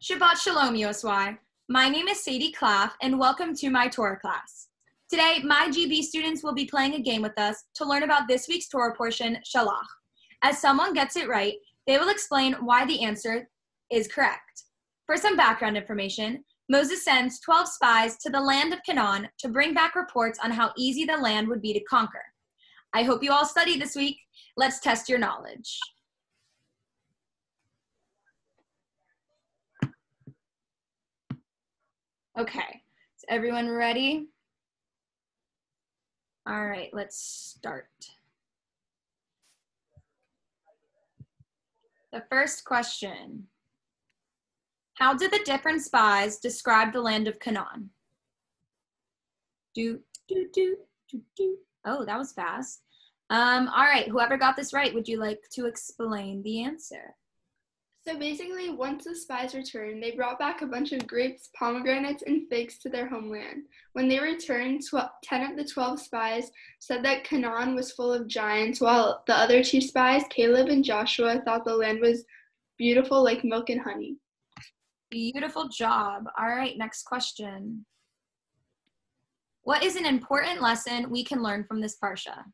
Shabbat Shalom, USY. My name is Sadie Klaff, and welcome to my Torah class. Today, my GB students will be playing a game with us to learn about this week's Torah portion, Shelach. As someone gets it right, they will explain why the answer is correct. For some background information, Moses sends 12 spies to the land of Canaan to bring back reports on how easy the land would be to conquer. I hope you all studied this week. Let's test your knowledge. Okay, is everyone ready? All right, let's start. The first question. How did the different spies describe the land of Canaan? Oh, that was fast. All right, whoever got this right, would you like to explain the answer? So basically, once the spies returned, they brought back a bunch of grapes, pomegranates, and figs to their homeland. When they returned, 10 of the 12 spies said that Canaan was full of giants, while the other 2 spies, Caleb and Joshua, thought the land was beautiful like milk and honey. Beautiful job. All right, next question. What is an important lesson we can learn from this parsha?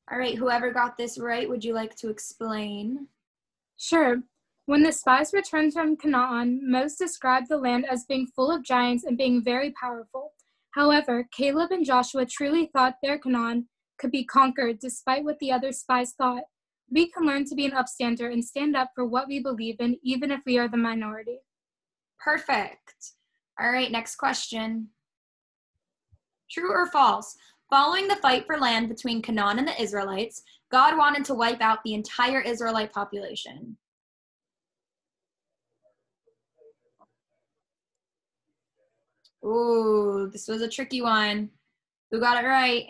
All right, whoever got this right, would you like to explain? Sure. When the spies returned from Canaan, Moses described the land as being full of giants and being very powerful. However, Caleb and Joshua truly thought their Canaan could be conquered despite what the other spies thought. We can learn to be an upstander and stand up for what we believe in, even if we are the minority. Perfect. All right, next question. True or false? Following the fight for land between Canaan and the Israelites, God wanted to wipe out the entire Israelite population. Ooh, this was a tricky one. Who got it right?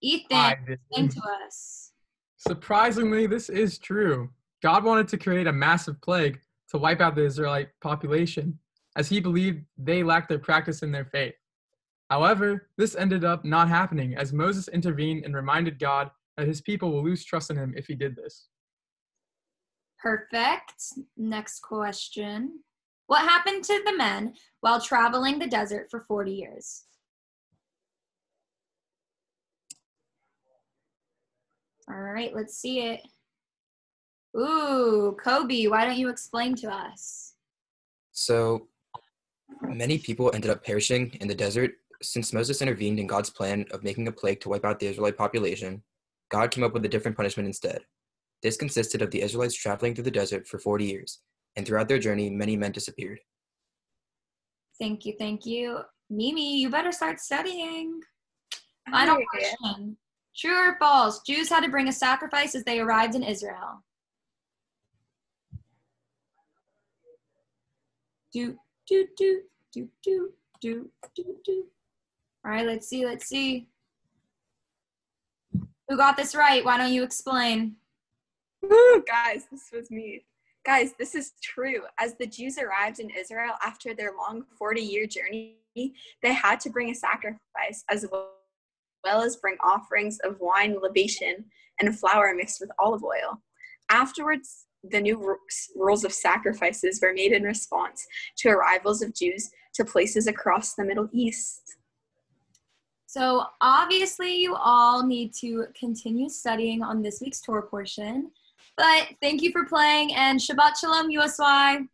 Ethan, explain to us. Surprisingly, this is true. God wanted to create a massive plague to wipe out the Israelite population, as he believed they lacked their practice in their faith. However, this ended up not happening, as Moses intervened and reminded God that his people will lose trust in him if he did this. Perfect. Next question. What happened to the men while traveling the desert for 40 years? All right, let's see it. Ooh, Coby, why don't you explain to us? So, many people ended up perishing in the desert. Since Moses intervened in God's plan of making a plague to wipe out the Israelite population, God came up with a different punishment instead. This consisted of the Israelites traveling through the desert for 40 years, and throughout their journey, many men disappeared. Thank you, thank you. Mimi, you better start studying. Final question. True or false? Jews had to bring a sacrifice as they arrived in Israel. All right, let's see. Who got this right? Why don't you explain? Woo, guys, this was me. Guys, this is true. As the Jews arrived in Israel after their long 40-year journey, they had to bring a sacrifice as well as bring offerings of wine, libation, and flour mixed with olive oil. Afterwards, the new rules of sacrifices were made in response to arrivals of Jews to places across the Middle East. So obviously you all need to continue studying on this week's Torah portion, but thank you for playing, and Shabbat Shalom, USY.